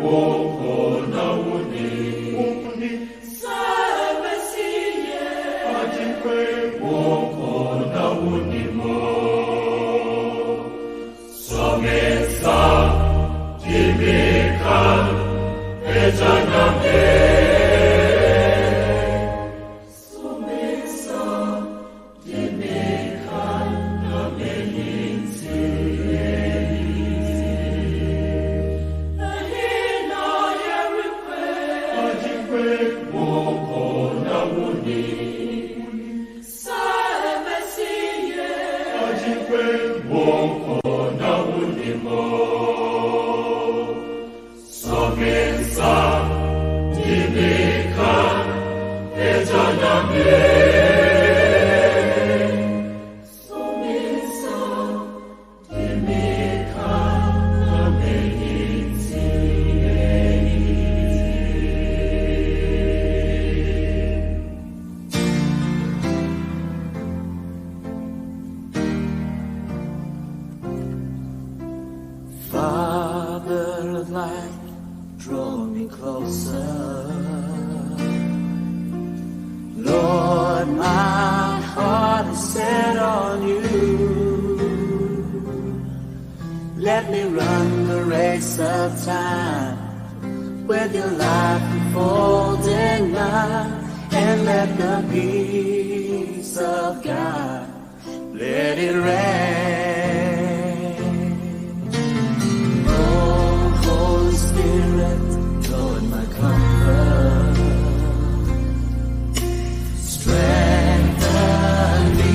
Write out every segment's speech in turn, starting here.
woko nauni sabesiye ajikwe woko nauni mo somesa jimika ejaname Let me run the race of time with your life unfolding mine, and let the peace of God let it rain. Oh, Holy Spirit, Lord, my comfort, strengthen me,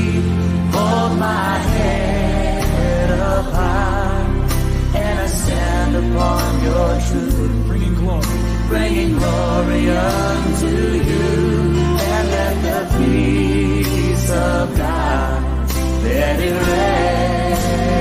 hold my head up high. Stand upon your truth, bringing glory unto you, and let the peace of God let it rain.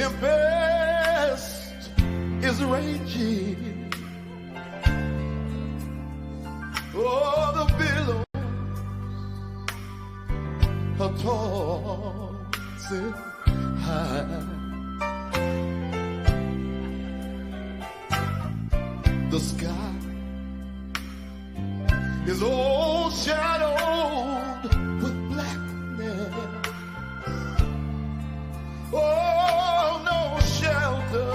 tempest is raging. Oh, the billows are tossing high. The sky is all shadowed with blackness. Oh, no shelter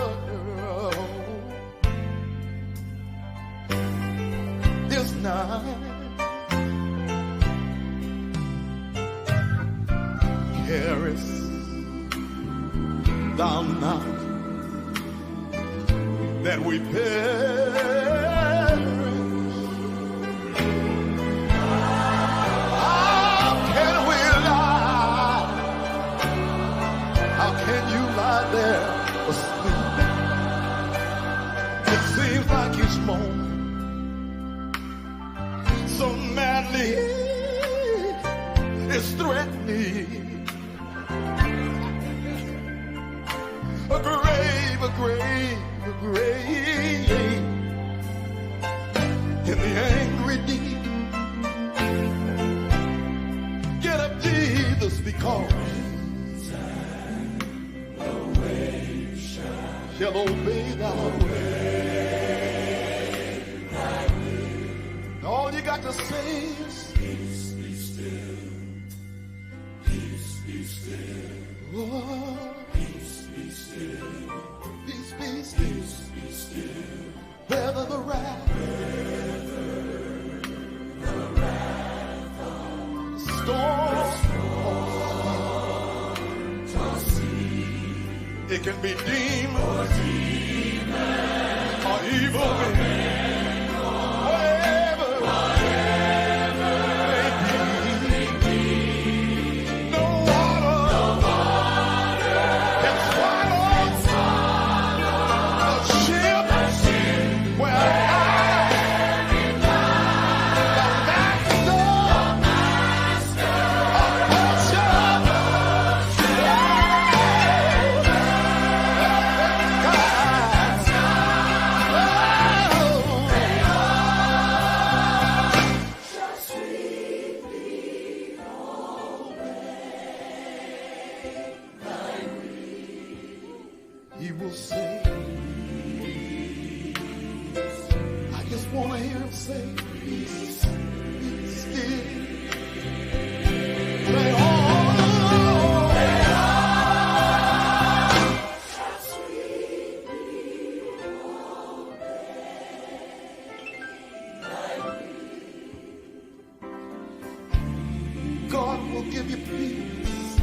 this night. Carest thou not that we perish. How can we lie? How can you lie there asleep? It seems like each moment so madly is threatening. A grave, a grave, a grave in the angry deep. Get up, Jesus, because the wave shall obey thy will. All you got to say is peace, be still. Peace, be still. Oh. Peace, be still. Peace, be still. Weather the wrath of storm. It can be demons or evil men, whatever may be. No water can swallow a ship where he will say, I just want to hear him say, peace, be still. Say, oh, God will give you peace.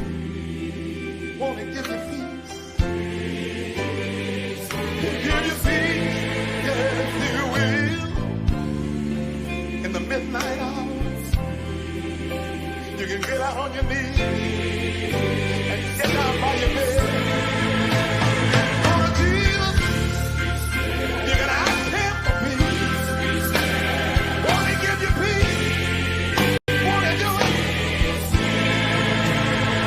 Want to give you peace. Midnight hours, you can get out on your knees and get down by your bed. For Jesus, you can ask him for peace. Want to give you peace? Want to do it?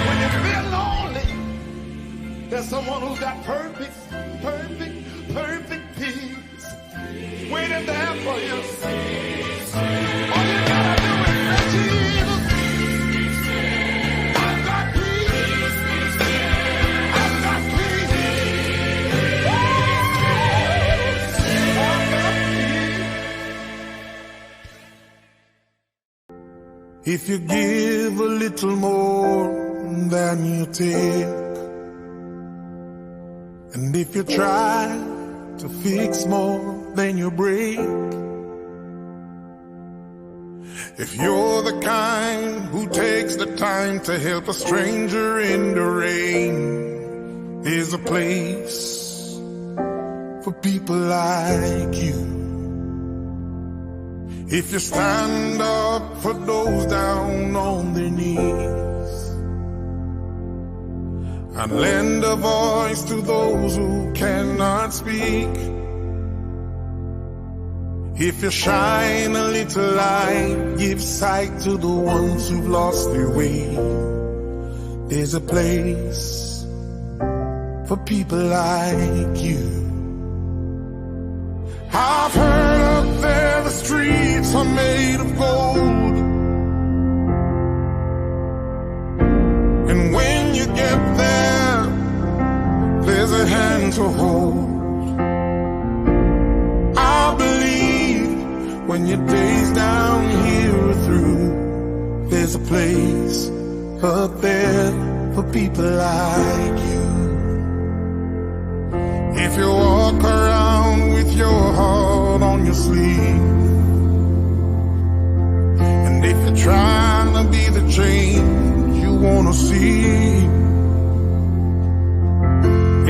When you feel lonely, there's someone who's got perfect peace waiting there for you. If you give a little more than you take, and if you try to fix more than you break, if you're the kind who takes the time to help a stranger in the rain, there's a place for people like you. If you stand up for those down on their knees and lend a voice to those who cannot speak, if you shine a little light, give sight to the ones who've lost their way, there's a place for people like you. I've heard up there the streets are made of gold, and when you get there, there's a hand to hold. I believe when your days down here are through, there's a place up there for people like you. If you walk around with your heart on your sleeve, and if you're trying to be the change you wanna see,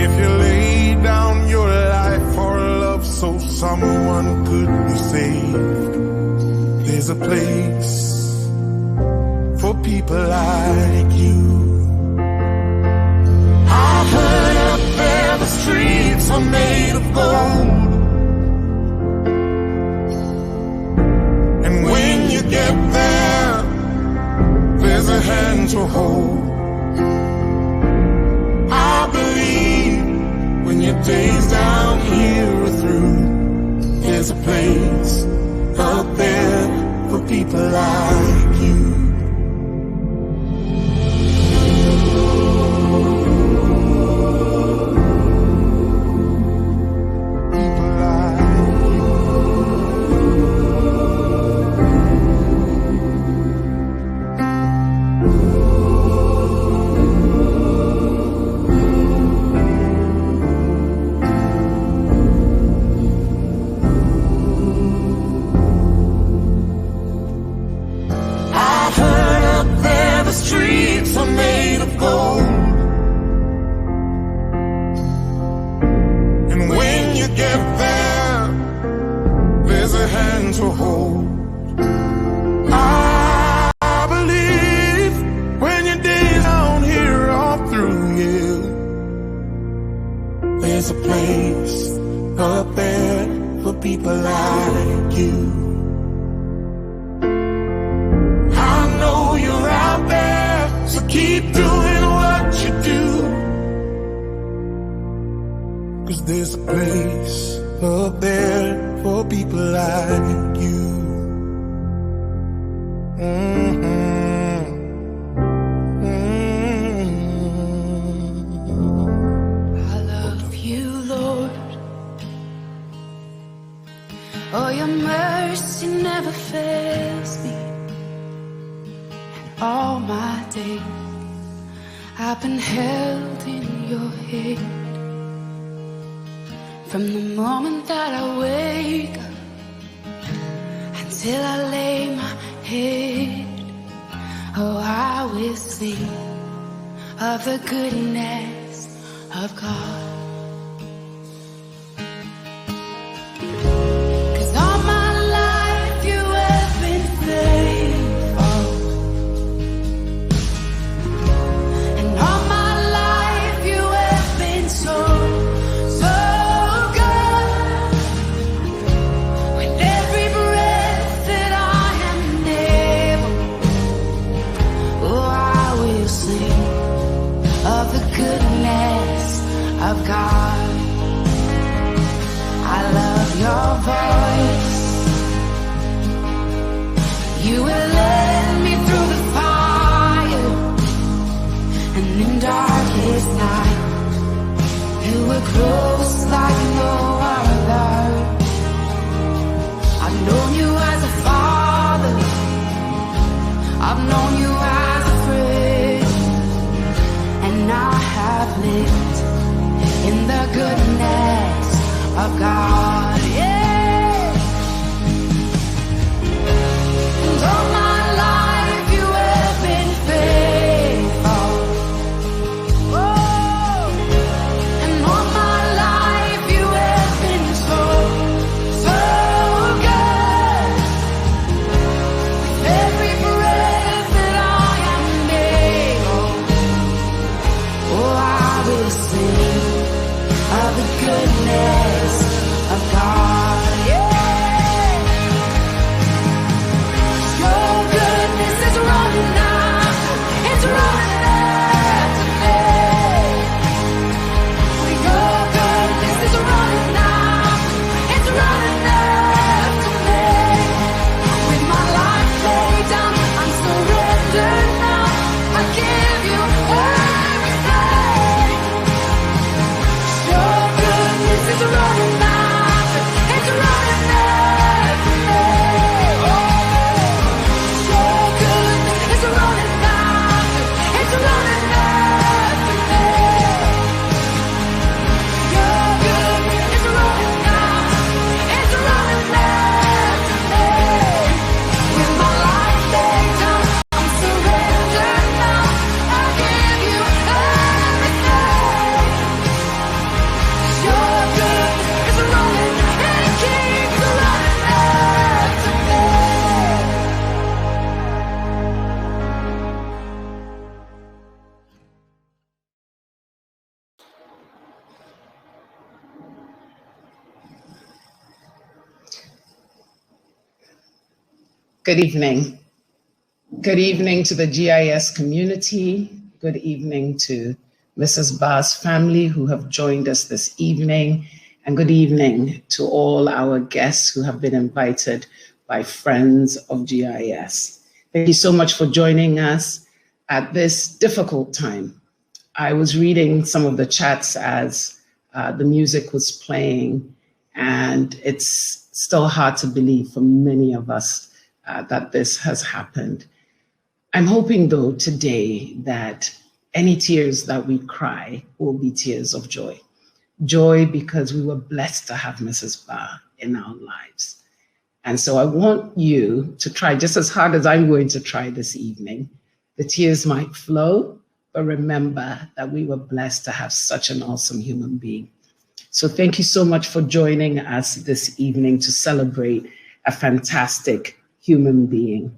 if you lay down your life for love so someone could be saved, there's a place for people like you. I've heard up there the streets are made of gold, and when you get there, there's a hand to hold. I believe when your days down here are through, there's a place up there for people like you. There's a place up there for people like you. I know you're out there, so keep doing what you do, 'cause there's a place up there for people like you. Oh, your mercy never fails me. And all my days I've been held in your hand. From the moment that I wake up until I lay my head, oh, I will sing of the goodness of God. Of God, I love your voice. You will lead me through the fire, and in darkest night, you were close like no other. I've known you as a father, I've known you as a friend, and I have lived in the goodness of God, yeah. And all my life you have been faithful. Oh, and all my life you Good evening. Good evening to the GIS community. Good evening to Mrs. Baah's family who have joined us this evening. And good evening to all our guests who have been invited by friends of GIS. Thank you so much for joining us at this difficult time. I was reading some of the chats as the music was playing, and it's still hard to believe for many of us that this has happened. I'm hoping, though, today that any tears that we cry will be tears of joy. Joy because we were blessed to have Mrs. Baah in our lives. And so I want you to try just as hard as I'm going to try this evening. The tears might flow, but remember that we were blessed to have such an awesome human being. So thank you so much for joining us this evening to celebrate a fantastic human being.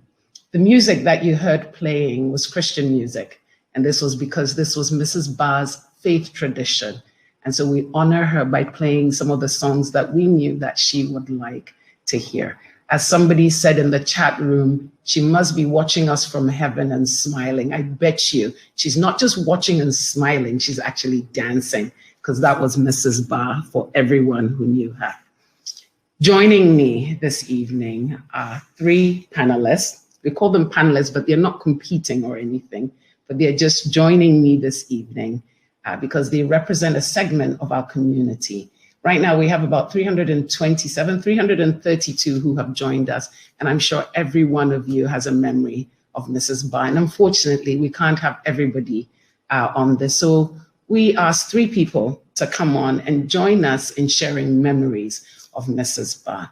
The music that you heard playing was Christian music, and this was because this was Mrs. Baah's faith tradition. And so we honor her by playing some of the songs that we knew that she would like to hear. As somebody said in the chat room, she must be watching us from heaven and smiling. I bet you she's not just watching and smiling, she's actually dancing, because that was Mrs. Baah for everyone who knew her. Joining me this evening are three panelists. We call them panelists, but they're not competing or anything, but they're just joining me this evening because they represent a segment of our community. Right now, we have about 327, 332 who have joined us, and I'm sure every one of you has a memory of Mrs. Baah. And unfortunately, we can't have everybody on this. So we asked three people to come on and join us in sharing memories of Mrs. Baah.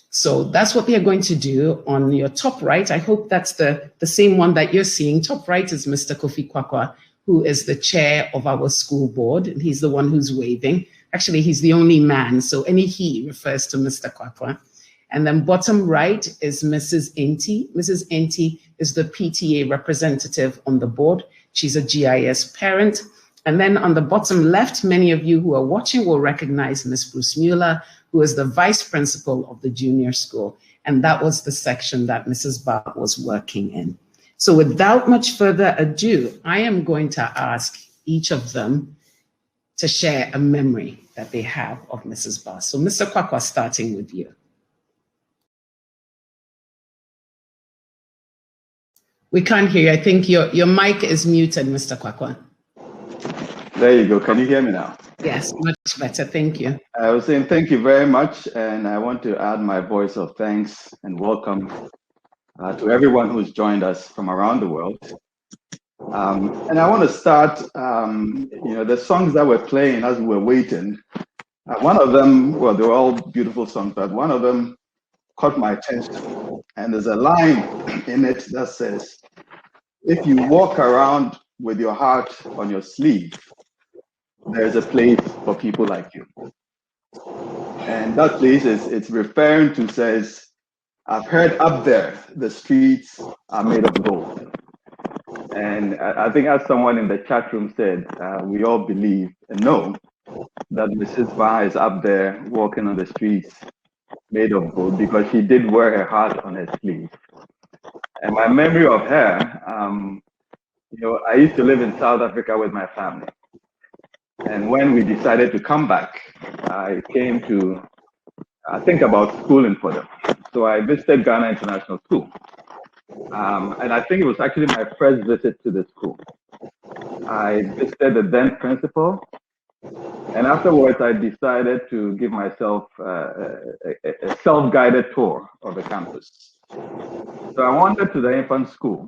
So that's what they're going to do. On your top right, I hope that's the same one that you're seeing. Top right is Mr. Kofi Kwakwa, who is the chair of our school board, and he's the one who's waving. Actually, he's the only man, so any he refers to Mr. Kwakwa. And then bottom right is Mrs. Enti. Mrs. Enti is the PTA representative on the board. She's a GIS parent. And then on the bottom left, many of you who are watching will recognize Ms. Bruce Mueller, who is the vice principal of the junior school. And that was the section that Mrs. Baah was working in. So without much further ado, I am going to ask each of them to share a memory that they have of Mrs. Baah. So Mr. Kwakwa, starting with you. We can't hear you. I think your mic is muted, Mr. Kwakwa. There you go. Can you hear me now? Yes, much better. Thank you. I was saying thank you very much, and I want to add my voice of thanks and welcome to everyone who's joined us from around the world. And I want to start, the songs that we're playing as we were waiting. One of them, well, they were all beautiful songs, but one of them caught my attention. And there's a line in it that says, if you walk around with your heart on your sleeve, there's a place for people like you. And that place it's referring to says, I've heard up there, the streets are made of gold. And I think as someone in the chat room said, we all believe and know that Mrs. Baah is up there walking on the streets made of gold because she did wear her heart on her sleeve. And my memory of her, I used to live in South Africa with my family. And when we decided to come back, I came to think about schooling for them. So I visited Ghana International School. And I think it was actually my first visit to the school. I visited the then principal. And afterwards, I decided to give myself a self-guided tour of the campus. So I wandered to the infant school.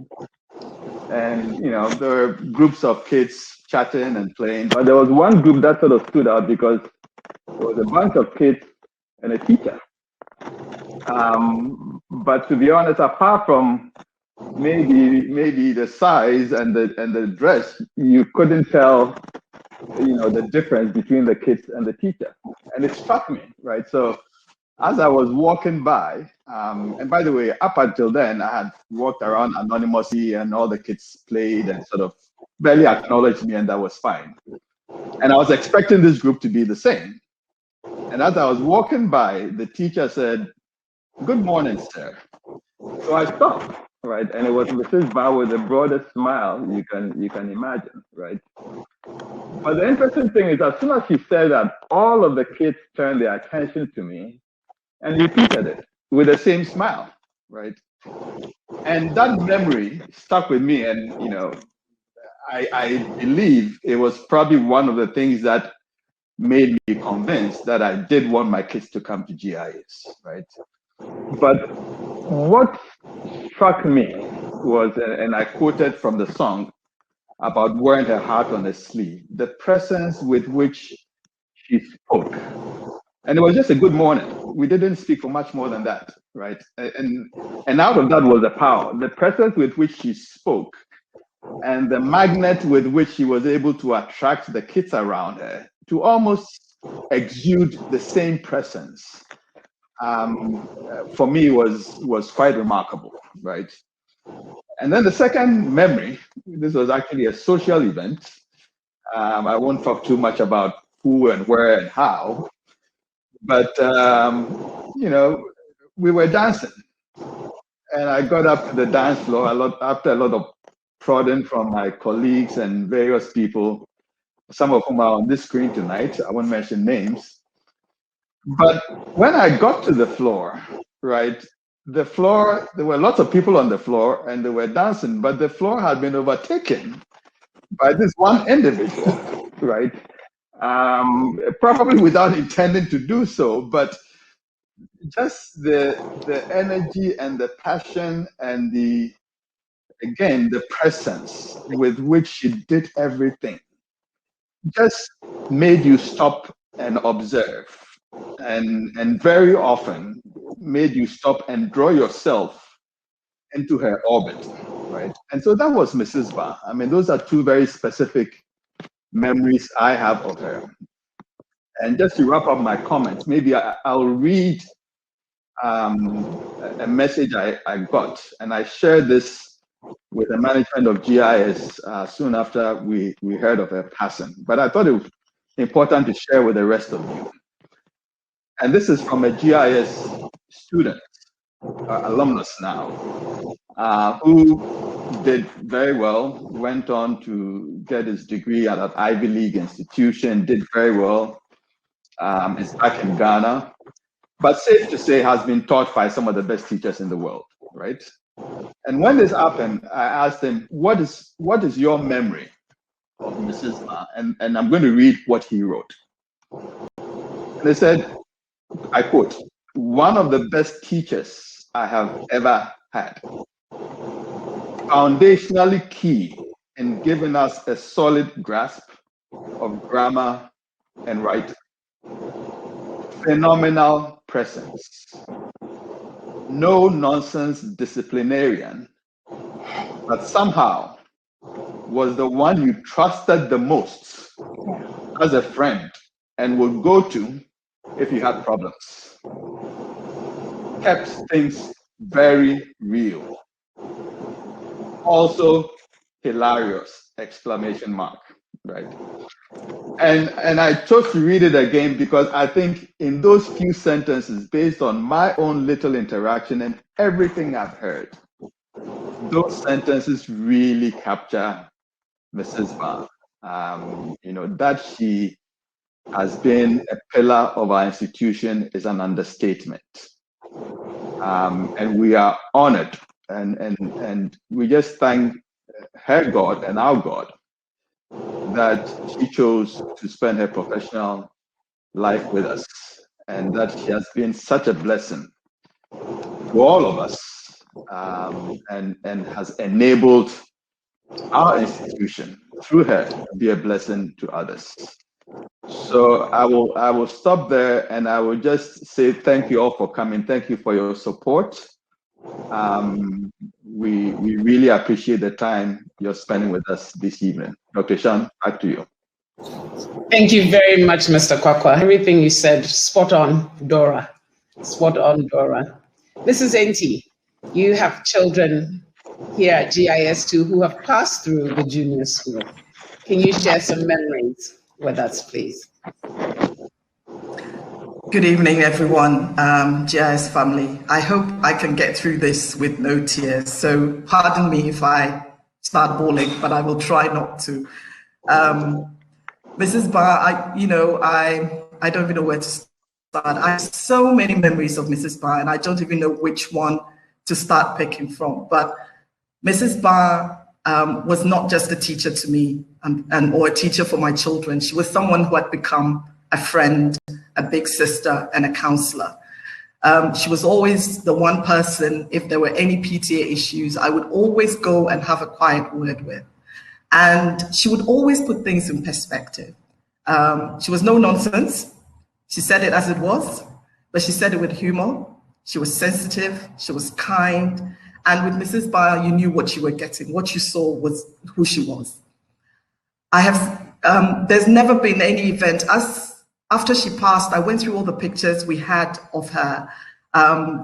And, there were groups of kids chatting and playing, but there was one group that sort of stood out because there was a bunch of kids and a teacher. But to be honest, apart from maybe the size and the dress, you couldn't tell, the difference between the kids and the teacher. And it struck me, right? So as I was walking by, and by the way, up until then, I had walked around anonymously and all the kids played and sort of barely acknowledged me, and that was fine. And I was expecting this group to be the same. And as I was walking by, the teacher said, "Good morning, sir." So I stopped, right? And it was Mrs. Baah with the broadest smile you can imagine, right? But the interesting thing is, as soon as she said that, all of the kids turned their attention to me and repeated it with the same smile, right? And that memory stuck with me. And, I believe it was probably one of the things that made me convinced that I did want my kids to come to GIS, right? But what struck me was, and I quoted from the song about wearing her heart on her sleeve, the presence with which she spoke. And it was just a good morning. We didn't speak for much more than that, right? And out of that was the power, the presence with which she spoke, and the magnet with which she was able to attract the kids around her to almost exude the same presence. For me was quite remarkable, right? And then the second memory, this was actually a social event. I won't talk too much about who and where and how, but we were dancing, and I got up to the dance floor after a lot of prodding from my colleagues and various people, some of whom are on this screen tonight. I won't mention names. But when I got to the floor, right, the floor, there were lots of people on the floor and they were dancing, but the floor had been overtaken by this one individual, right? Probably without intending to do so, but just the energy and the passion and the presence with which she did everything just made you stop and observe, and very often made you stop and draw yourself into her orbit, right? And so that was Mrs. Baah. I mean, those are two very specific memories I have of her. And just to wrap up my comments, maybe I'll read a message I got, and I shared this with the management of GIS soon after we heard of her passing. But I thought it was important to share with the rest of you. And this is from a GIS student, alumnus now, who did very well, went on to get his degree at an Ivy League institution, did very well, is back in Ghana, but safe to say has been taught by some of the best teachers in the world, right? And when this happened, I asked him, what is your memory of Mrs. Baah? And I'm going to read what he wrote. And he said, I quote, "One of the best teachers I have ever had. Foundationally key in giving us a solid grasp of grammar and writing. Phenomenal presence. No nonsense disciplinarian, but somehow was the one you trusted the most as a friend and would go to if you had problems. Kept things very real. Also hilarious, exclamation mark, right? And I chose to read it again because I think in those few sentences, based on my own little interaction and everything I've heard, those sentences really capture Mrs. Baah. That she has been a pillar of our institution is an understatement. And we are honored and we just thank her God and our God that she chose to spend her professional life with us, and that she has been such a blessing to all of us, and has enabled our institution through her to be a blessing to others. So I will stop there, and I will just say thank you all for coming. Thank you for your support. We really appreciate the time you're spending with us this evening. Dr. Shan, back to you. Thank you very much, Mr. Kwakwa. Everything you said, spot on, Dora. Spot on, Dora. Mrs. Enti, you have children here at GIS2 who have passed through the junior school. Can you share some memories with us, please? Good evening, everyone, GIS family. I hope I can get through this with no tears. So pardon me if I start bawling, but I will try not to. Mrs. Baah, I don't even know where to start. I have so many memories of Mrs. Baah, and I don't even know which one to start picking from. But Mrs. Baah was not just a teacher to me or a teacher for my children. She was someone who had become a friend, a big sister, and a counselor. She was always the one person, if there were any PTA issues, I would always go and have a quiet word with. And she would always put things in perspective. She was no nonsense. She said it as it was, but she said it with humor. She was sensitive, she was kind. And with Mrs. Baah, you knew what you were getting. What you saw was who she was. There's never been any event. After she passed, I went through all the pictures we had of her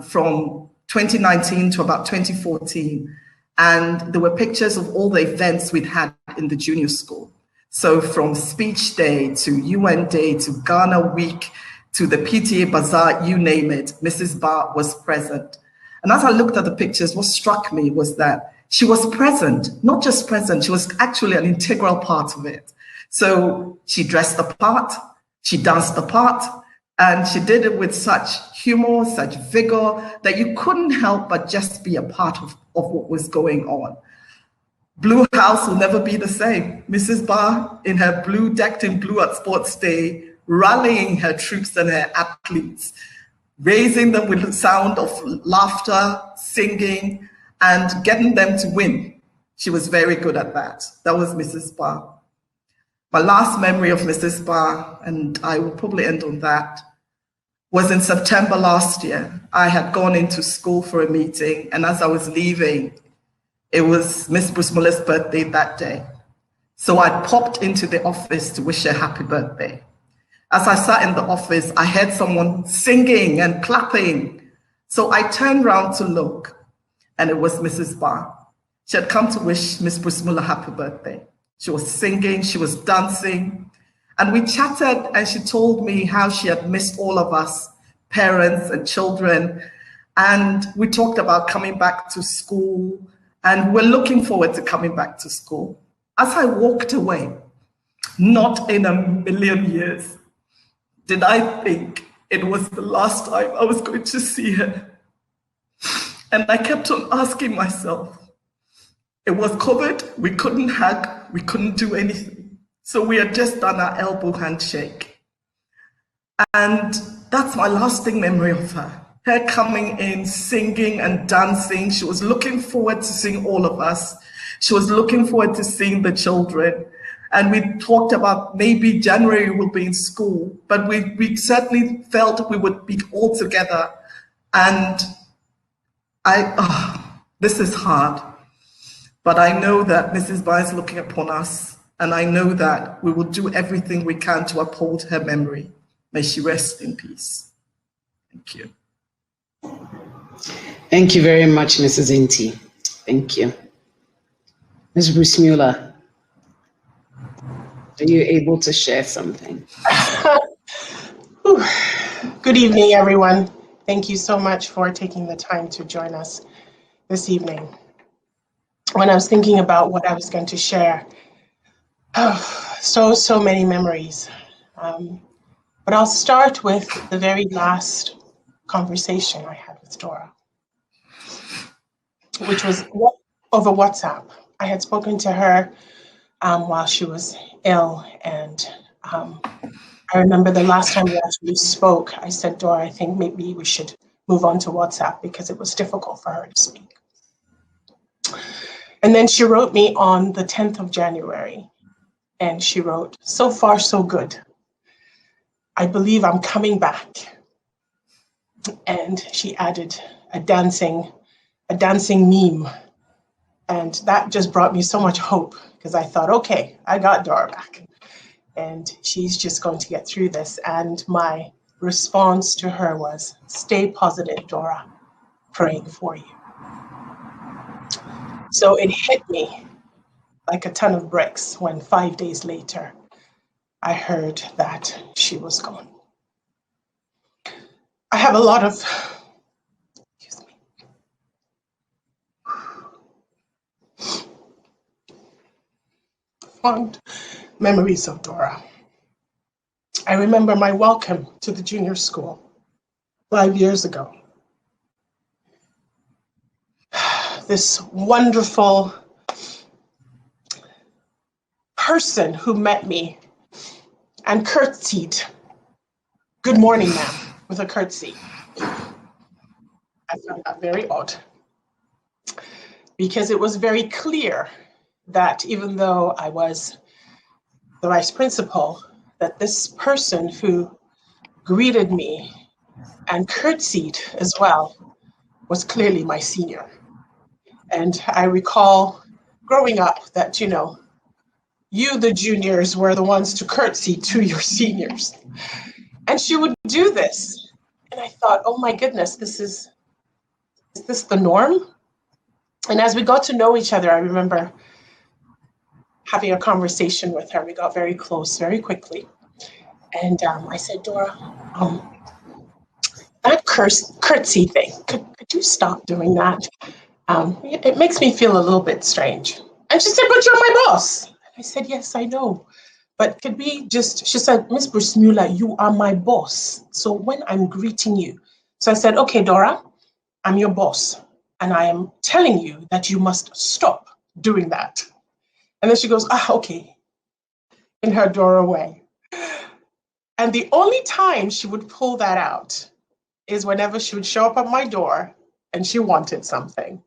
from 2019 to about 2014. And there were pictures of all the events we'd had in the junior school. So from speech day to UN day to Ghana week to the PTA bazaar, you name it, Mrs. Baah was present. And as I looked at the pictures, what struck me was that she was present, not just present, she was actually an integral part of it. So she dressed the part, she danced the part, and she did it with such humor, such vigor, that you couldn't help but just be a part of what was going on. Blue House will never be the same. Mrs. Baah in her blue, decked in blue at sports day, rallying her troops and her athletes, raising them with the sound of laughter, singing, and getting them to win. She was very good at that. That was Mrs. Baah. My last memory of Mrs. Baah, and I will probably end on that, was in September last year. I had gone into school for a meeting, and as I was leaving, it was Miss Bruce Muller's birthday that day. So I popped into the office to wish her happy birthday. As I sat in the office, I heard someone singing and clapping. So I turned around to look, and it was Mrs. Baah. She had come to wish Miss Bruce Muller happy birthday. She was singing, she was dancing, and we chatted, and she told me how she had missed all of us, parents and children. And we talked about coming back to school, and we're looking forward to coming back to school. As I walked away, not in a million years did I think it was the last time I was going to see her. And I kept on asking myself, it was COVID, we couldn't hug, we couldn't do anything. So we had just done our elbow handshake. And that's my lasting memory of her. Her coming in, singing and dancing. She was looking forward to seeing all of us. She was looking forward to seeing the children. And we talked about maybe January we'll be in school, but we certainly felt we would be all together. And this is hard, but I know that Mrs. Baah is looking upon us, and I know that we will do everything we can to uphold her memory. May she rest in peace. Thank you. Thank you very much, Mrs. Inti. Thank you. Ms. Bruce Muller, are you able to share something? Good evening, everyone. Thank you so much for taking the time to join us this evening. When I was thinking about what I was going to share, so many memories. But I'll start with the very last conversation I had with Dora, which was over WhatsApp. I had spoken to her while she was ill, and I remember the last time we actually spoke, I said, Dora, I think maybe we should move on to WhatsApp because it was difficult for her to speak. And then she wrote me on the 10th of January, and she wrote, so far, so good. I believe I'm coming back. And she added a dancing meme. And that just brought me so much hope because I thought, okay, I got Dora back. And she's just going to get through this. And my response to her was, stay positive, Dora, praying for you. So it hit me like a ton of bricks when 5 days later, I heard that she was gone. have a lot of, excuse me, fond memories of Dora. I remember my welcome to the junior school 5 years ago. This wonderful person who met me and curtsied, "Good morning, ma'am," with a curtsy. I found that very odd because it was very clear that even though I was the vice principal, that this person who greeted me and curtsied as well was clearly my senior. And I recall growing up that, you know, you, the juniors, were the ones to curtsy to your seniors. And she would do this. And I thought, oh my goodness, is this the norm? And as we got to know each other, I remember having a conversation with her. We got very close very quickly. And I said, "Dora, that curtsy thing, could you stop doing that? It makes me feel a little bit strange." And she said, "But you're my boss." I said, "Yes, I know. But could we just," she said, "Miss Bruce Mueller, you are my boss. So when I'm greeting you." So I said, "Okay, Dora, I'm your boss. And I am telling you that you must stop doing that." And then she goes, "Okay," in her Dora way. And the only time she would pull that out is whenever she would show up at my door and she wanted something.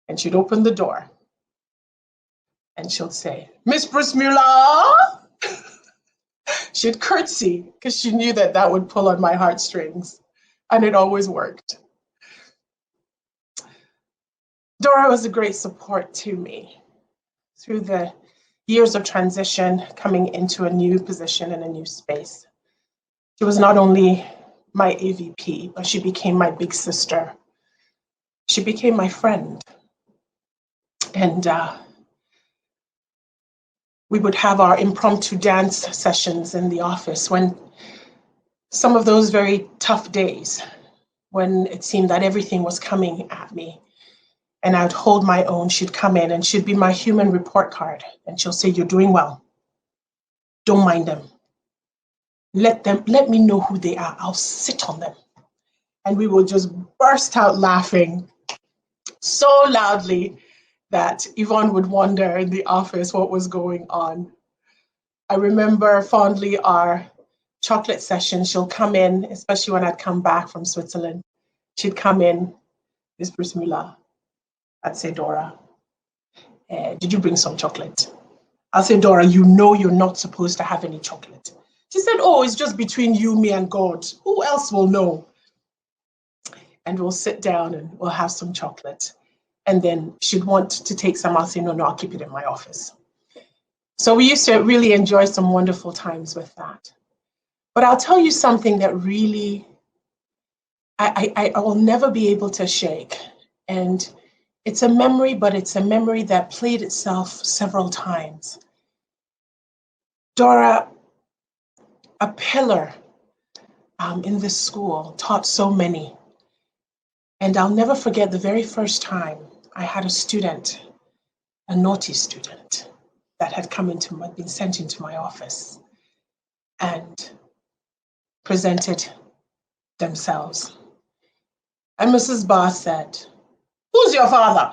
And she'd open the door and she'll say, "Miss Bruce Mueller." She'd curtsy because she knew that that would pull on my heartstrings, and it always worked. Dora was a great support to me through the years of transition, coming into a new position in a new space. She was not only my AVP, but she became my big sister. She became my friend. And we would have our impromptu dance sessions in the office when some of those very tough days, when it seemed that everything was coming at me, and I would hold my own, she'd come in and she'd be my human report card. And she'll say, "You're doing well. Don't mind them. Let me know who they are. I'll sit on them." And we would just burst out laughing so loudly that Yvonne would wonder in the office what was going on. I remember fondly our chocolate session. She'll come in, especially when I'd come back from Switzerland. She'd come in, "Miss Bruce Mueller." I'd say, "Dora, did you bring some chocolate?" I'll say, "Dora, you know you're not supposed to have any chocolate." She said, "Oh, it's just between you, me, and God. Who else will know?" And we'll sit down and we'll have some chocolate. And then she'd want to take some. I'll say, "No, I'll keep it in my office." So we used to really enjoy some wonderful times with that. But I'll tell you something that really, I will never be able to shake. And it's a memory, but it's a memory that played itself several times. Dora, a pillar in this school, taught so many. And I'll never forget the very first time I had a student, a naughty student, that had been sent into my office and presented themselves. And Mrs. Baah said, "Who's your father?"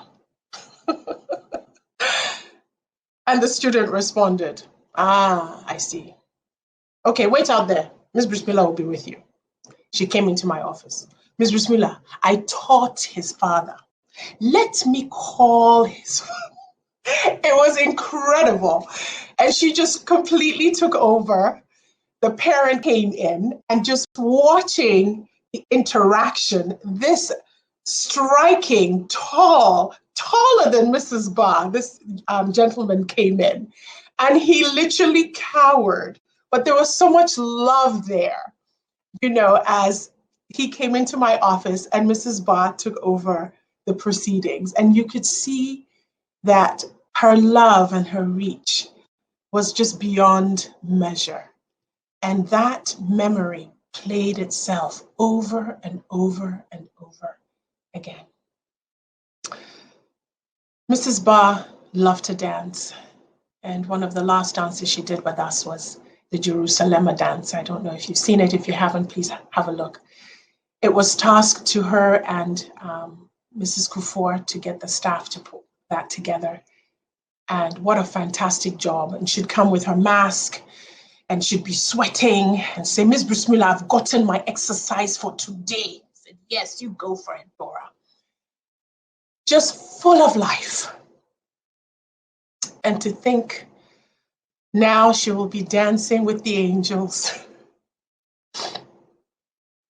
And the student responded, "I see. Okay, wait out there. Miss Bruce Mueller will be with you." She came into my office. "Miss Bruce Mueller, I taught his father. Let me call his father." It was incredible. And she just completely took over. The parent came in, and just watching the interaction, this striking, taller than Mrs. Baah, this gentleman came in, and he literally cowered. But there was so much love there, you know, as he came into my office and Mrs. Baah took over the proceedings. And you could see that her love and her reach was just beyond measure. And that memory played itself over and over and over again. Mrs. Baah loved to dance, and one of the last dances she did with us was the Jerusalem dance. I don't know if you've seen it. If you haven't, please have a look. It was tasked to her and Mrs. Kufuor to get the staff to put that together. And what a fantastic job. And she'd come with her mask and she'd be sweating and say, Miss Brusmila, I've gotten my exercise for today. I said, yes, you go for it, Dora. Just full of life. And to think now she will be dancing with the angels.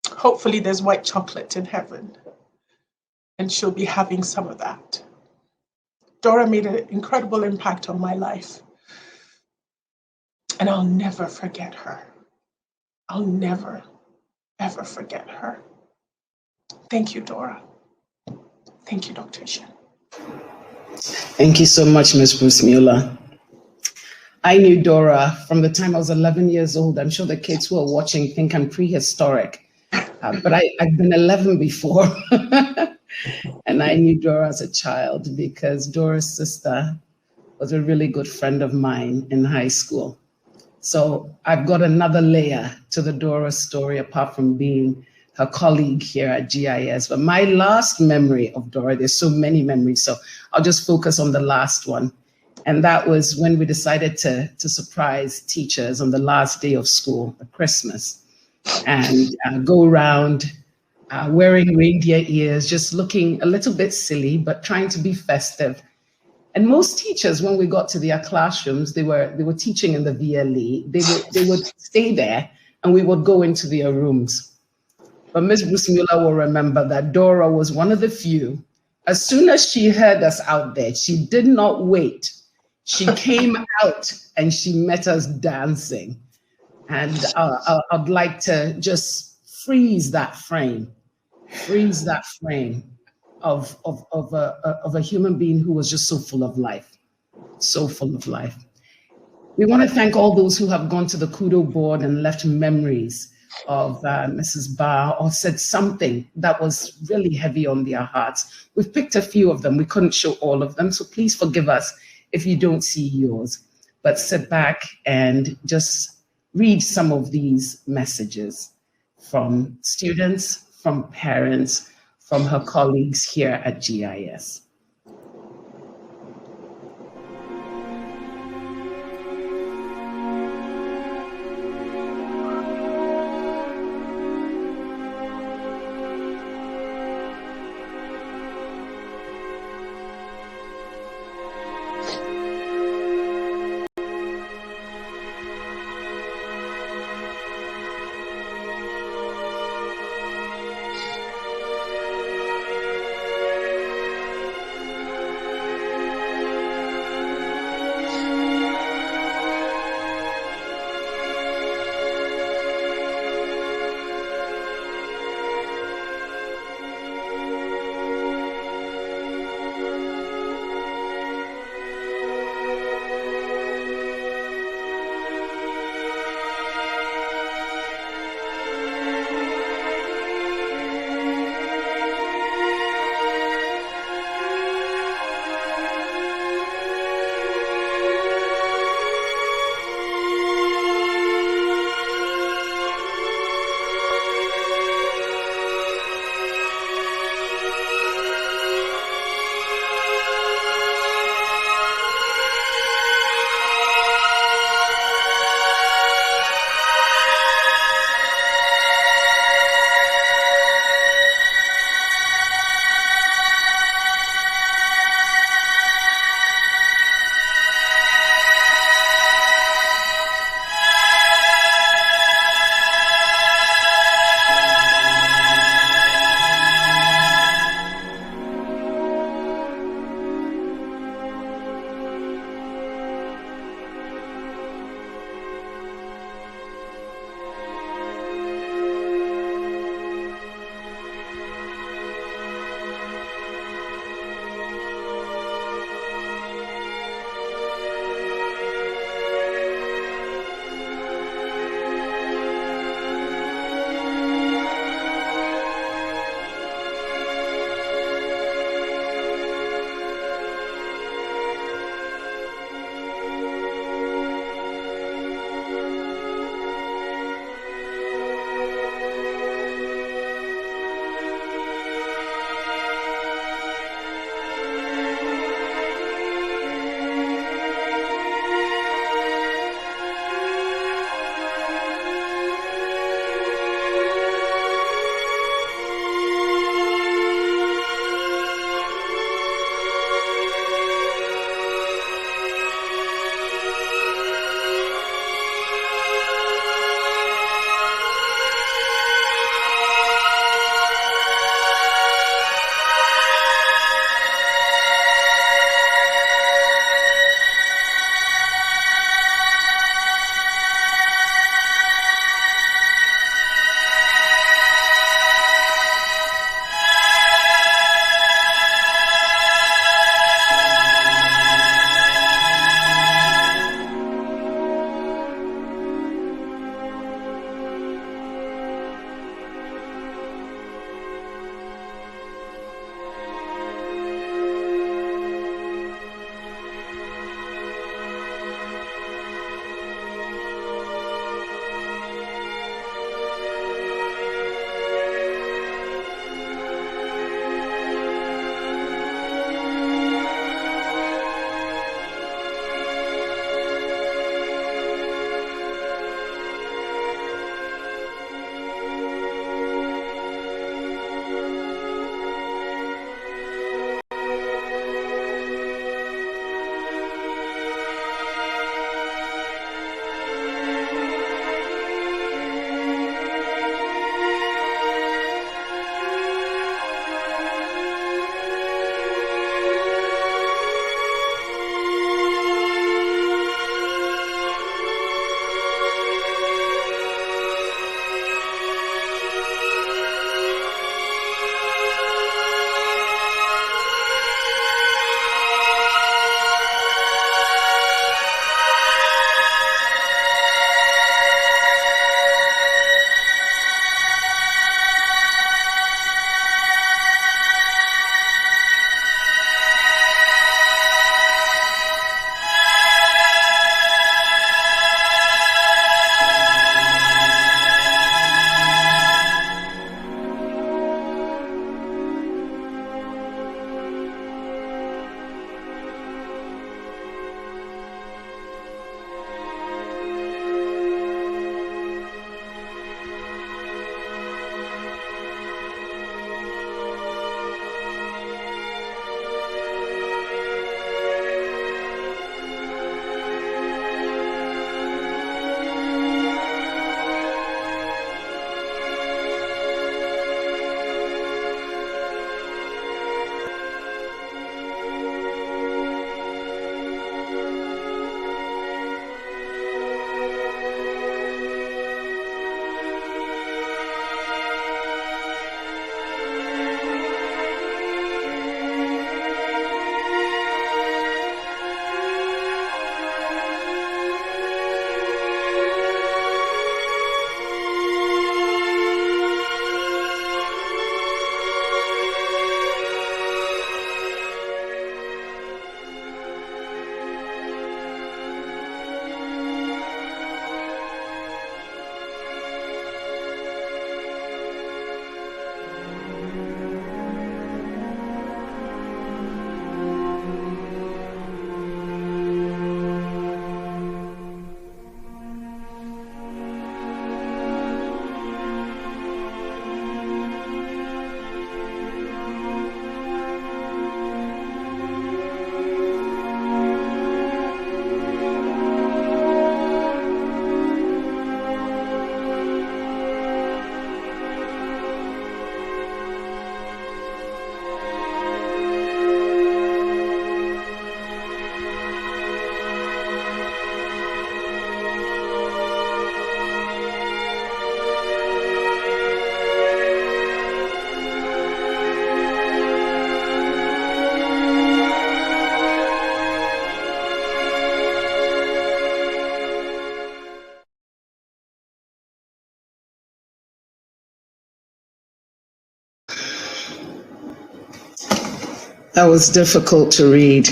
Hopefully there's white chocolate in heaven and she'll be having some of that. Dora made an incredible impact on my life. And I'll never forget her. I'll never, ever forget her. Thank you, Dora. Thank you, Dr. Shen. Thank you so much, Ms. Bruce Mueller. I knew Dora from the time I was 11 years old. I'm sure the kids who are watching think I'm prehistoric, but I've been 11 before. And I knew Dora as a child because Dora's sister was a really good friend of mine in high school. So I've got another layer to the Dora story apart from being her colleague here at GIS. But my last memory of Dora, there's so many memories, so I'll just focus on the last one. And that was when we decided to surprise teachers on the last day of school, at Christmas, and go around wearing reindeer ears, just looking a little bit silly, but trying to be festive. And most teachers, when we got to their classrooms, they were teaching in the VLE. They would stay there and we would go into their rooms. But Ms. Bruce Mueller will remember that Dora was one of the few. As soon as she heard us out there, she did not wait. She came out and she met us dancing. And I'd like to just freeze that frame of a human being who was just so full of life, so full of life. We want to thank all those who have gone to the Kudo board and left memories of Mrs. Baah or said something that was really heavy on their hearts. We've picked a few of them. We couldn't show all of them, so please forgive us if you don't see yours. But sit back and just read some of these messages from students, from parents, from her colleagues here at GIS. That was difficult to read.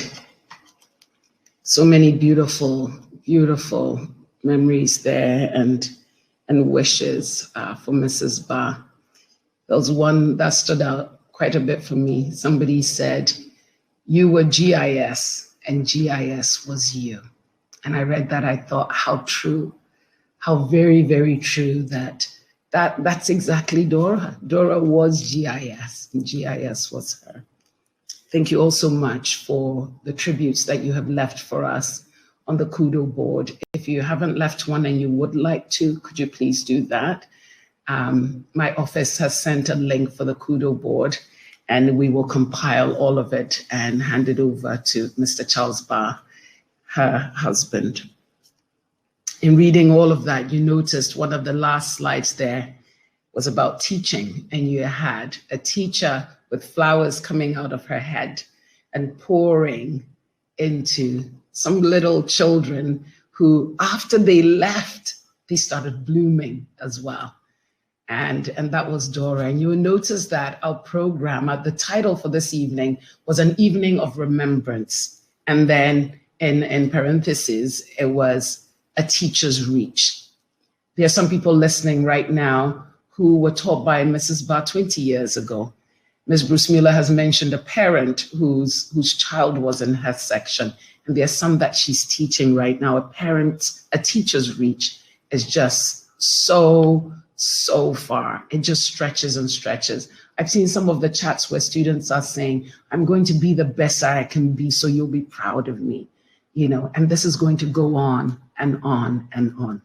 So many beautiful, beautiful memories there and wishes for Mrs. Baah. There was one that stood out quite a bit for me. Somebody said, "You were GIS and GIS was you." And I read that, I thought, how true, how very, very true that's exactly Dora. Dora was GIS and GIS was her. Thank you all so much for the tributes that you have left for us on the Kudo board. If you haven't left one and you would like to, could you please do that? My office has sent a link for the Kudo board, and we will compile all of it and hand it over to Mr. Charles Baah, her husband. In reading all of that, you noticed one of the last slides there was about teaching, and you had a teacher with flowers coming out of her head and pouring into some little children who, after they left, they started blooming as well. And that was Dora. And you will notice that our program, the title for this evening was An Evening of Remembrance. And then in parentheses, it was A Teacher's Reach. There are some people listening right now who were taught by Mrs. Baah 20 years ago. Ms. Bruce Mueller has mentioned a parent whose child was in her section. And there are some that she's teaching right now. A teacher's reach is just so far. It just stretches and stretches. I've seen some of the chats where students are saying, "I'm going to be the best I can be, so you'll be proud of me." And this is going to go on and on and on.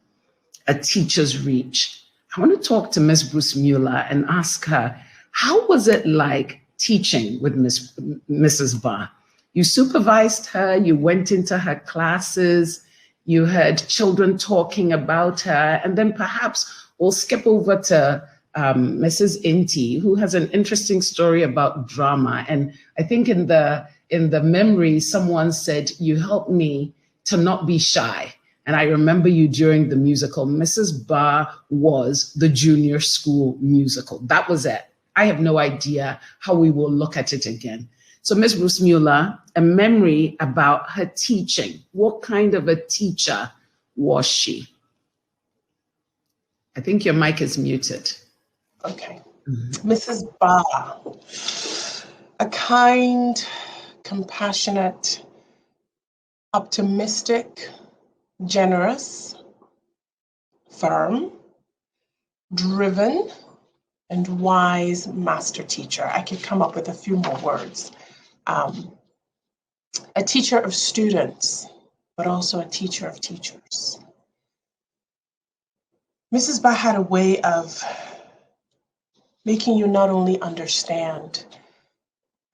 A teacher's reach. I want to talk to Ms. Bruce Mueller and ask her, how was it like teaching with Mrs. Baah? You supervised her, you went into her classes, you heard children talking about her, and then perhaps we'll skip over to Mrs. Inti, who has an interesting story about drama. And I think in the memory, someone said, "You helped me to not be shy." And I remember you during the musical. Mrs. Baah was the junior school musical. That was it. I have no idea how we will look at it again. So Ms. Bruce Mueller, a memory about her teaching. What kind of a teacher was she? I think your mic is muted. Okay. Mrs. Baah, a kind, compassionate, optimistic, generous, firm, driven, and wise master teacher. I could come up with a few more words. A teacher of students, but also a teacher of teachers. Mrs. Baah had a way of making you not only understand,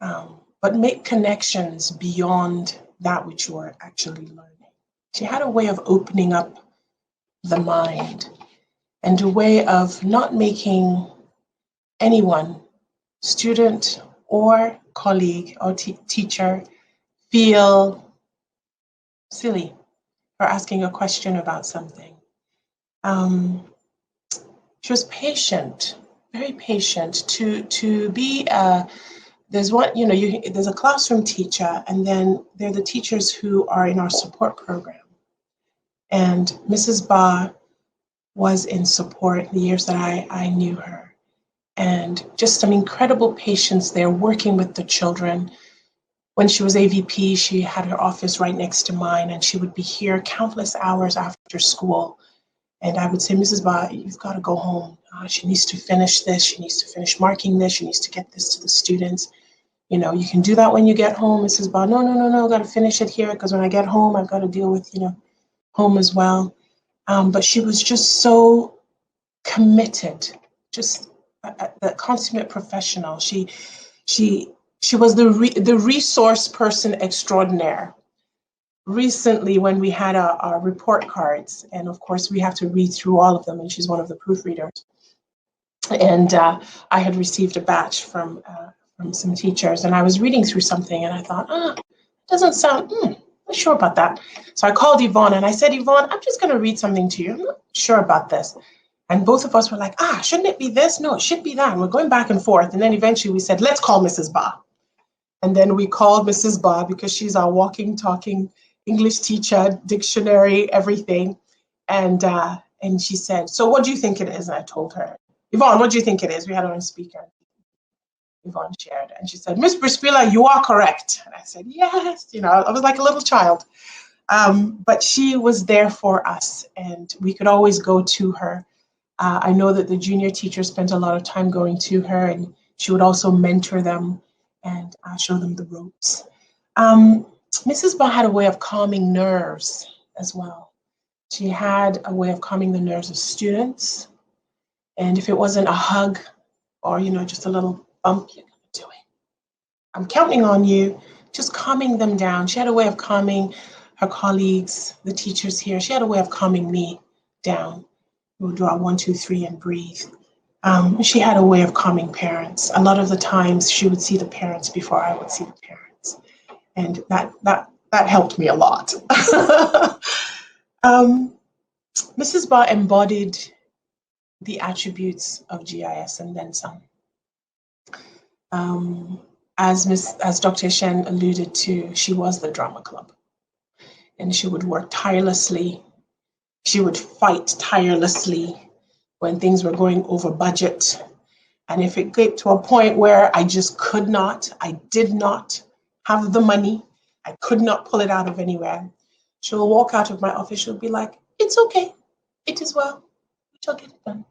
but make connections beyond that which you are actually learning. She had a way of opening up the mind and a way of not making anyone, student or colleague or teacher, feel silly for asking a question about something. She was patient, very patient to be there's a classroom teacher, and then there are the teachers who are in our support program. And Mrs. Baah was in support the years that I knew her. And just some incredible patience there working with the children. When she was AVP, she had her office right next to mine, and she would be here countless hours after school. And I would say, "Mrs. Baah, you've got to go home. She needs to finish this. She needs to finish marking this. She needs to get this to the students. You can do that when you get home." Mrs. Baah, no, I've got to finish it here, because when I get home, I've got to deal with, home as well. But she was just so committed, just the consummate professional. She was the resource person extraordinaire. Recently, when we had our report cards, and of course we have to read through all of them, and she's one of the proofreaders. And I had received a batch from some teachers, and I was reading through something, and I thought, it doesn't sound, not sure about that. So I called Yvonne, and I said, "Yvonne, I'm just going to read something to you. I'm not sure about this." And both of us were like, shouldn't it be this? No, it should be that. And we're going back and forth. And then eventually we said, let's call Mrs. Baah. And then we called Mrs. Baah because she's our walking, talking English teacher, dictionary, everything. And she said, so what do you think it is? And I told her, Yvonne, what do you think it is? We had her on speaker. Yvonne shared. And she said, Miss Brispilla, you are correct. And I said, yes. You know, I was like a little child. But she was there for us, and we could always go to her. I know that the junior teacher spent a lot of time going to her, and she would also mentor them and show them the ropes. Mrs. Baah had a way of calming nerves as well. She had a way of calming the nerves of students. And if it wasn't a hug or, you know, just a little bump, you're going to do it. I'm counting on you, just calming them down. She had a way of calming her colleagues, the teachers here. She had a way of calming me down. We would draw 1, 2, 3 and breathe. She had a way of calming parents. A lot of the times she would see the parents before I would see the parents. And that helped me a lot. Mrs. Baah embodied the attributes of GIS and then some. As Dr. Shen alluded to, she was the drama club. And she would work tirelessly. She would fight tirelessly when things were going over budget. And if it got to a point where I just I did not have the money, I could not pull it out of anywhere, she'll walk out of my office, she'll be like, it's okay, it is well, we shall get it done.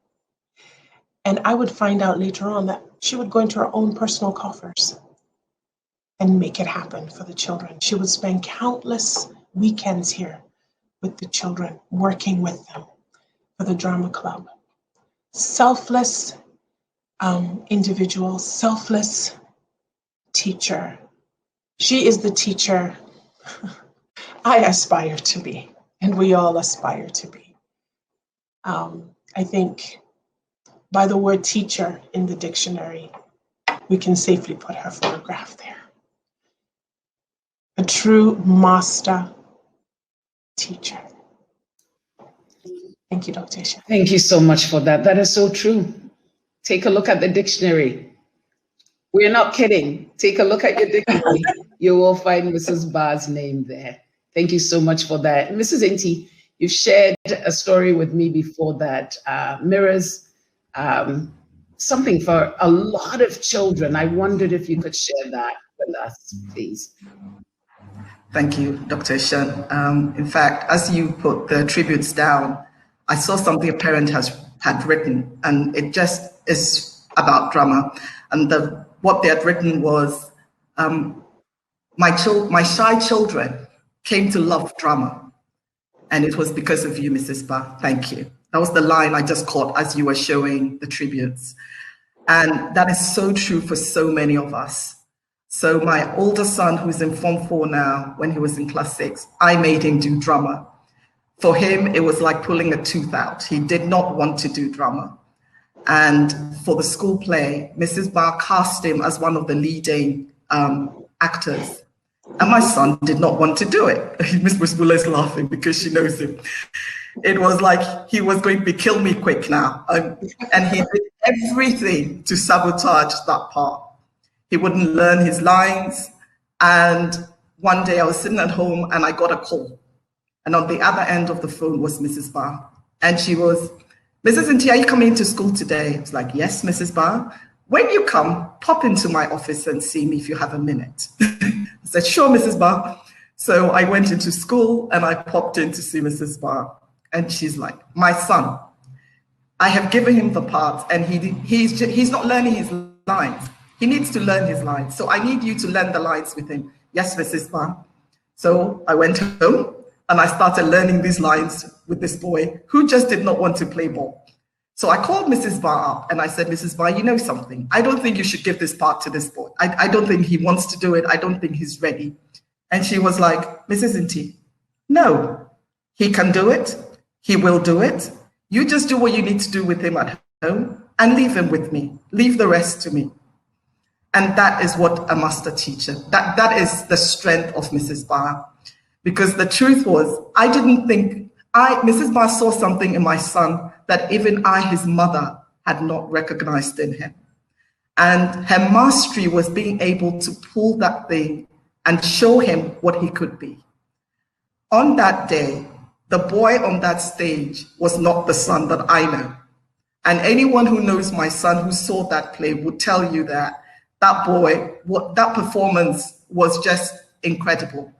And I would find out later on that she would go into her own personal coffers and make it happen for the children. She would spend countless weekends here with the children, working with them for the drama club. Selfless individual, selfless teacher. She is the teacher I aspire to be, and we all aspire to be. I think by the word teacher in the dictionary, we can safely put her photograph there. A true master teacher. Thank you, Dr. Shen. Thank you so much for that. That is so true. Take a look at the dictionary. We're not kidding. Take a look at your dictionary. You will find Mrs. Baah's name there. Thank you so much for that. Mrs. Inti, you've shared a story with me before that mirrors something for a lot of children. I wondered if you could share that with us, please. Thank you, Dr. Shen. In fact, as you put the tributes down, I saw something a parent had written, and it just is about drama. And what they had written was, my shy children came to love drama, and it was because of you, Mrs. Baah. Thank you. That was the line I just caught as you were showing the tributes. And that is so true for so many of us. So my older son, who's in Form 4 now, when he was in Class 6, I made him do drama. For him, it was like pulling a tooth out. He did not want to do drama. And for the school play, Mrs. Baah cast him as one of the leading actors. And my son did not want to do it. Miss Busbula is laughing because she knows him. It was like he was going to kill me quick now. And he did everything to sabotage that part. He wouldn't learn his lines. And one day I was sitting at home and I got a call. And on the other end of the phone was Mrs. Baah. And she was, Mrs. Inti, are you coming to school today? I was like, yes, Mrs. Baah. When you come, pop into my office and see me if you have a minute. I said, sure, Mrs. Baah. So I went into school and I popped in to see Mrs. Baah. And she's like, my son, I have given him the parts and he's not learning his lines. He needs to learn his lines. So I need you to learn the lines with him. Yes, Mrs. Baah. So I went home and I started learning these lines with this boy who just did not want to play ball. So I called Mrs. Baah up and I said, Mrs. Baah, you know something? I don't think you should give this part to this boy. I don't think he wants to do it. I don't think he's ready. And she was like, Mrs. Inti, no, he can do it. He will do it. You just do what you need to do with him at home and leave him with me. Leave the rest to me. And that is what a master teacher, that is the strength of Mrs. Baah. Because the truth was, I didn't think, Mrs. Baah saw something in my son that even I, his mother, had not recognized in him. And her mastery was being able to pull that thing and show him what he could be. On that day, the boy on that stage was not the son that I know. And anyone who knows my son who saw that play would tell you that that boy, that performance was just incredible.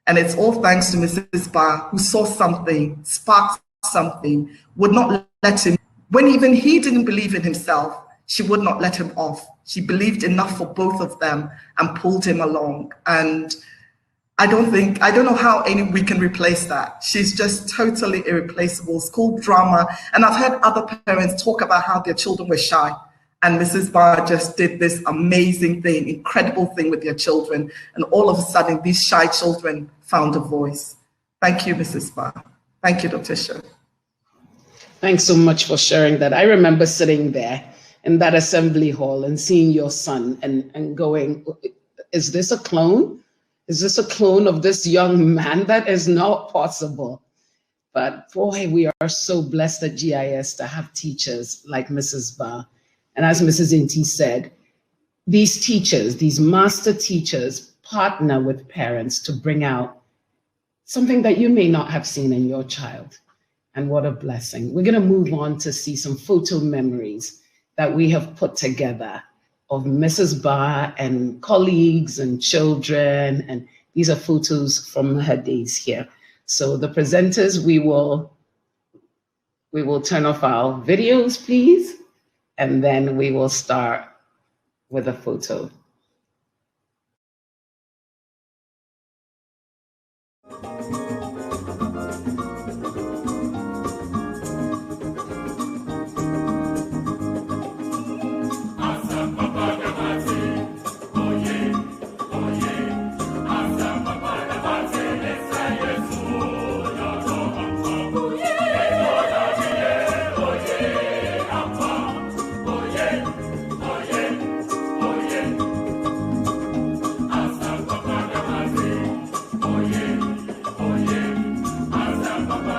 And it's all thanks to Mrs. Baah, who saw something, sparked something, would not let him, when even he didn't believe in himself, she would not let him off. She believed enough for both of them and pulled him along. And I don't know how we can replace that. She's just totally irreplaceable. School drama. And I've heard other parents talk about how their children were shy. And Mrs. Baah just did this amazing thing, incredible thing with their children. And all of a sudden, these shy children found a voice. Thank you, Mrs. Baah. Thank you, Dr. Sho. Thanks so much for sharing that. I remember sitting there in that assembly hall and seeing your son and going, is this a clone? Is this a clone of this young man? That is not possible. But boy, we are so blessed at GIS to have teachers like Mrs. Baah. And as Mrs. Inti said, these teachers, these master teachers, partner with parents to bring out something that you may not have seen in your child. And what a blessing. We're going to move on to see some photo memories that we have put together of Mrs. Baah and colleagues and children. And these are photos from her days here. So the presenters, we will turn off our videos, please. And then we will start with a photo. Baba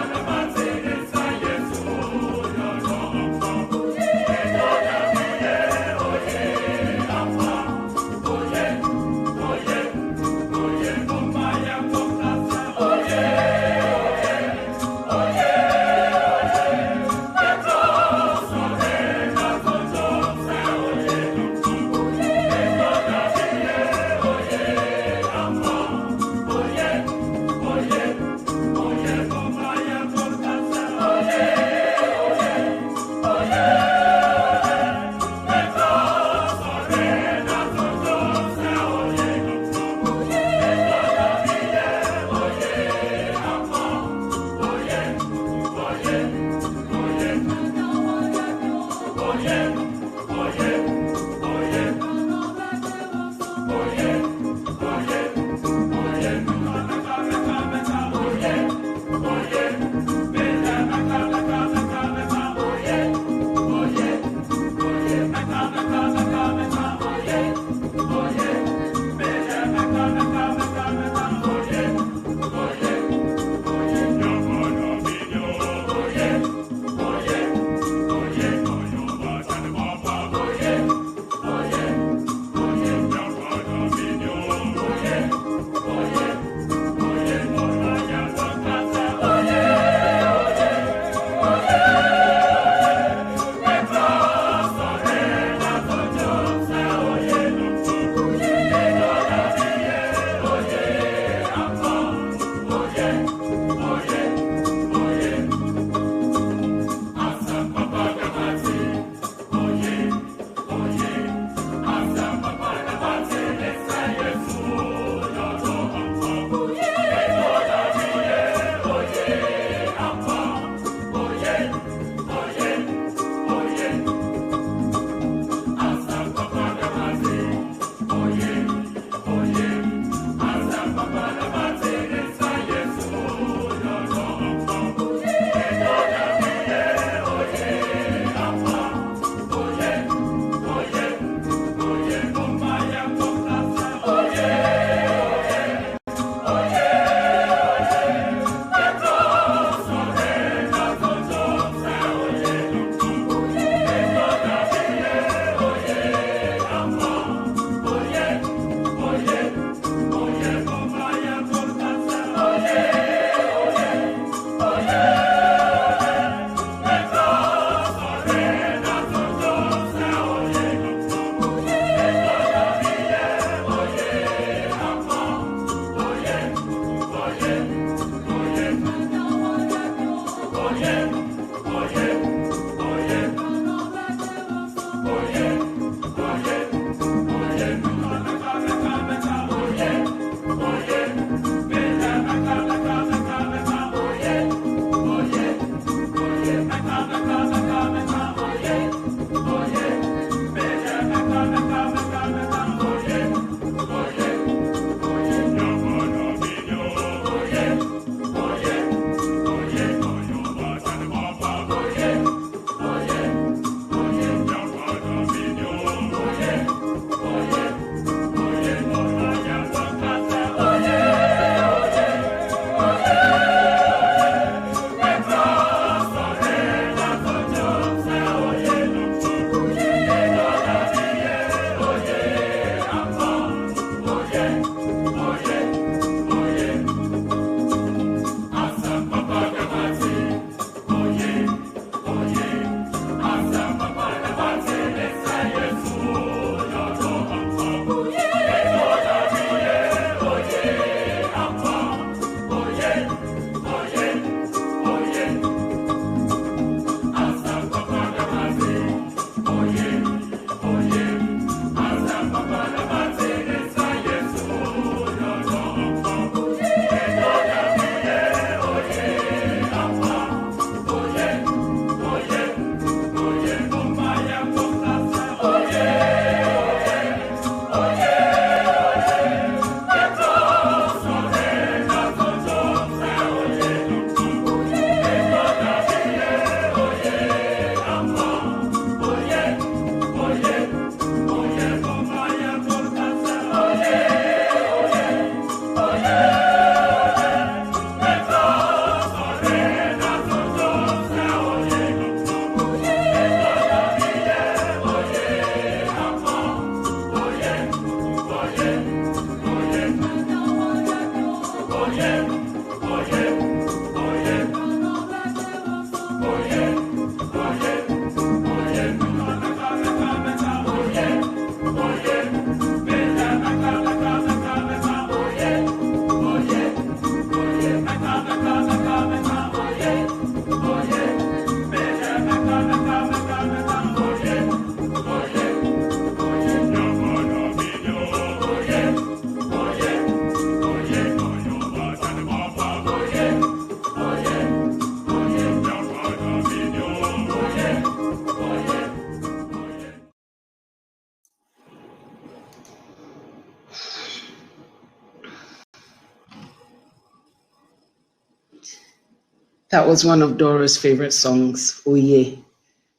That was one of Dora's favorite songs, Oh Yeah,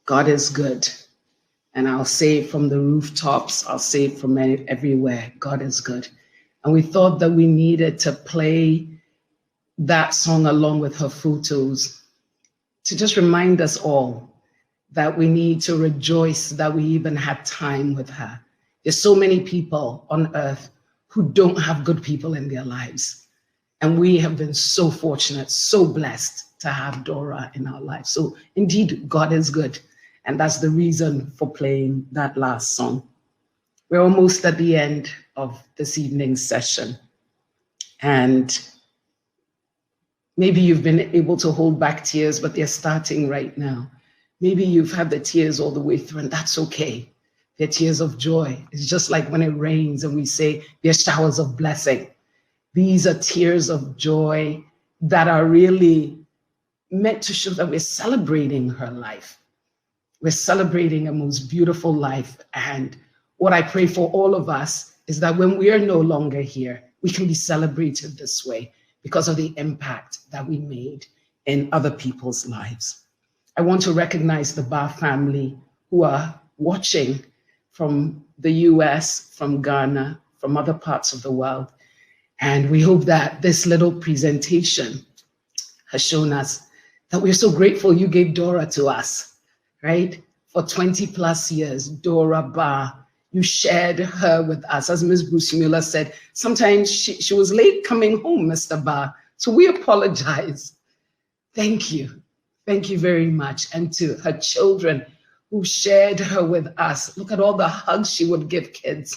God is good. And I'll say it from the rooftops, I'll say it from everywhere, God is good. And we thought that we needed to play that song along with her photos to just remind us all that we need to rejoice that we even had time with her. There's so many people on earth who don't have good people in their lives. And we have been so fortunate, so blessed to have Dora in our lives. So indeed, God is good. And that's the reason for playing that last song. We're almost at the end of this evening's session. And maybe you've been able to hold back tears, but they're starting right now. Maybe you've had the tears all the way through, and that's okay. They're tears of joy. It's just like when it rains and we say they're showers of blessing. These are tears of joy that are really meant to show that we're celebrating her life. We're celebrating a most beautiful life. And what I pray for all of us is that when we are no longer here, we can be celebrated this way because of the impact that we made in other people's lives. I want to recognize the Baah family who are watching from the US, from Ghana, from other parts of the world. And we hope that this little presentation has shown us that we're so grateful you gave Dora to us, right? For 20 plus years, Dora Baah, you shared her with us. As Ms. Bruce Mueller said, sometimes she was late coming home, Mr. Baah. So we apologize. Thank you. Thank you very much. And to her children who shared her with us. Look at all the hugs she would give kids.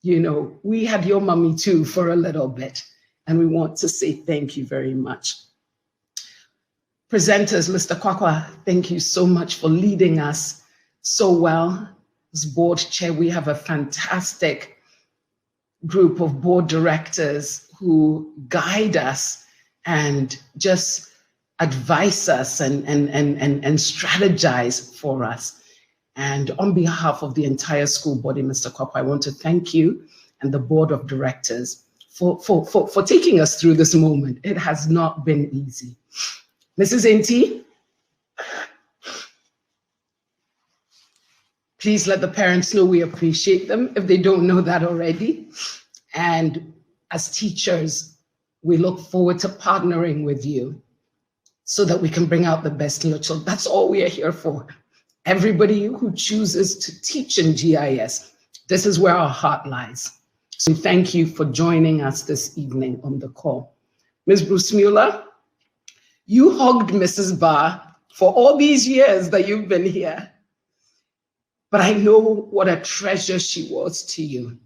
You know, we had your mommy too for a little bit. And we want to say thank you very much. Presenters, Mr. Kwakwa, thank you so much for leading us so well. As board chair, we have a fantastic group of board directors who guide us and just advise us and strategize for us. And on behalf of the entire school body, Mr. Kwakwa, I want to thank you and the board of directors for taking us through this moment. It has not been easy. Mrs. Inti, please let the parents know we appreciate them if they don't know that already. And as teachers, we look forward to partnering with you so that we can bring out the best in your children. That's all we are here for. Everybody who chooses to teach in GIS, this is where our heart lies. So thank you for joining us this evening on the call. Ms. Bruce Mueller, you hugged Mrs. Baah for all these years that you've been here. But I know what a treasure she was to you.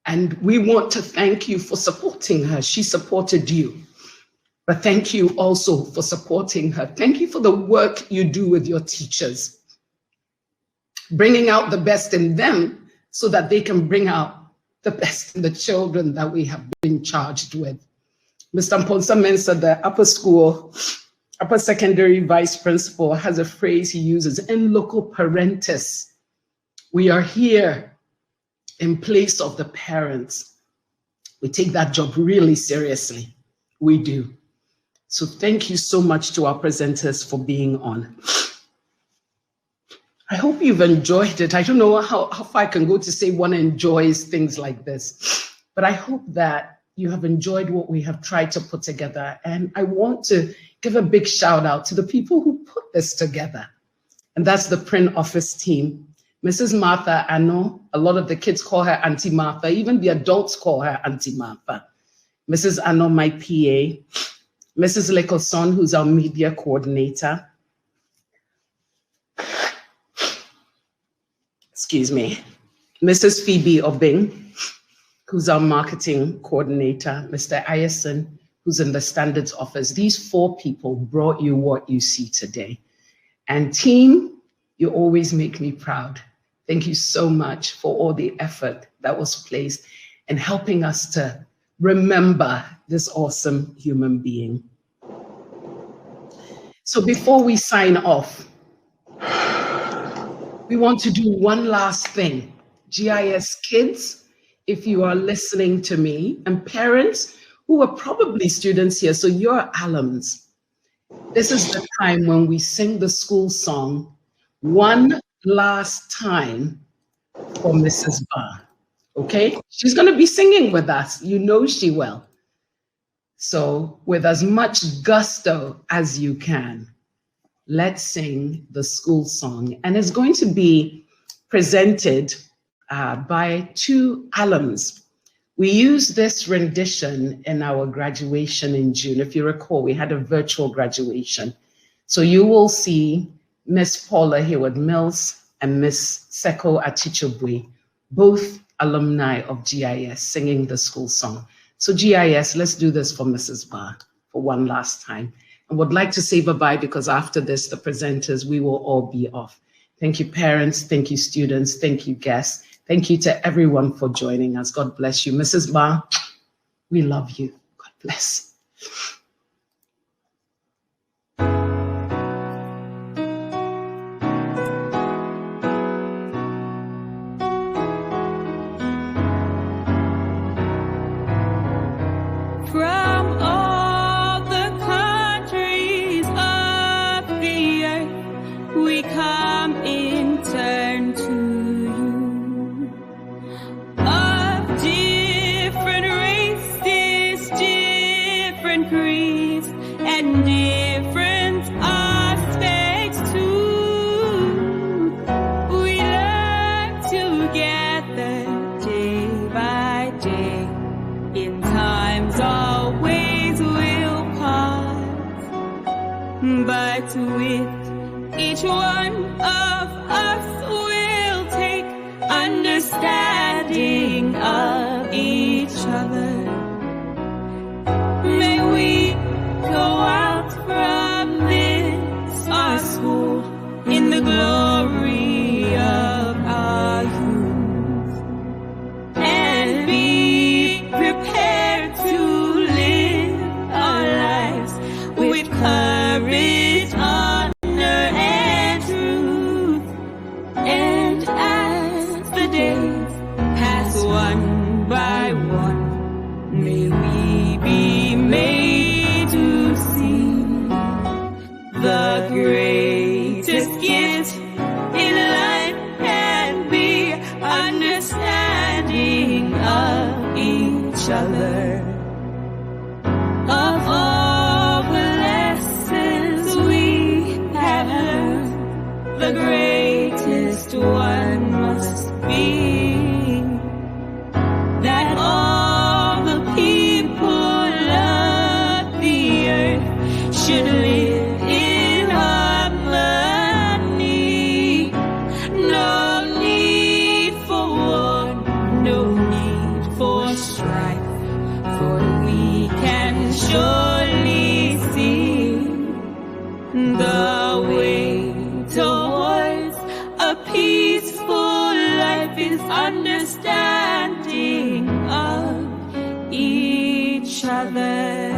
And we want to thank you for supporting her. She supported you. But thank you also for supporting her. Thank you for the work you do with your teachers, bringing out the best in them so that they can bring out the best in the children that we have been charged with. Mr. Mponsa Mensah, the upper secondary vice principal, has a phrase he uses, in loco parentis. We are here in place of the parents. We take that job really seriously. We do. So thank you so much to our presenters for being on. I hope you've enjoyed it. I don't know how far I can go to say one enjoys things like this, but I hope that you have enjoyed what we have tried to put together. And I want to give a big shout out to the people who put this together. And that's the print office team. Mrs. Martha Ano, a lot of the kids call her Auntie Martha, even the adults call her Auntie Martha. Mrs. Ano, my PA. Mrs. Lekelson, who's our media coordinator. Excuse me. Mrs. Phoebe Obing, who's our marketing coordinator. Mr. Ayerson, who's in the standards office. These 4 people brought you what you see today. And team, you always make me proud. Thank you so much for all the effort that was placed in helping us to remember this awesome human being. So before we sign off, we want to do one last thing. GIS kids, if you are listening to me, and parents who are probably students here, so you're alums, This is the time when we sing the school song one last time for Mrs. Baah. Okay? She's going to be singing with us. You know she will. So, with as much gusto as you can, let's sing the school song. And it's going to be presented by two alums. We used this rendition in our graduation in June. If you recall, we had a virtual graduation. So you will see Miss Paula Hayward-Mills and Miss Seko Atichobwe, both alumni of GIS, singing the school song. So GIS, let's do this for Mrs. Baah for one last time. And would like to say bye-bye because after this, the presenters, we will all be off. Thank you, parents. Thank you, students. Thank you, guests. Thank you to everyone for joining us. God bless you. Mrs. Baah, we love you. God bless. From all the countries of the earth, we come in turn to you. Of different races, different creeds, and different aspects too. We learn together day by day. In times always will pass, but with each one of us will take understanding of each other. May we go out from this our school in the glory of our youth and be prepared to live our lives with courage, honor, and truth. And as the days pass one by one, may we be made to see the greatest gift in life and be understanding of each other. Of all the lessons we have learned, the greatest one must be that all the people of the earth should live in harmony. No need for war, no need for strife, for we can surely see the way towards a peaceful life is understanding of each other.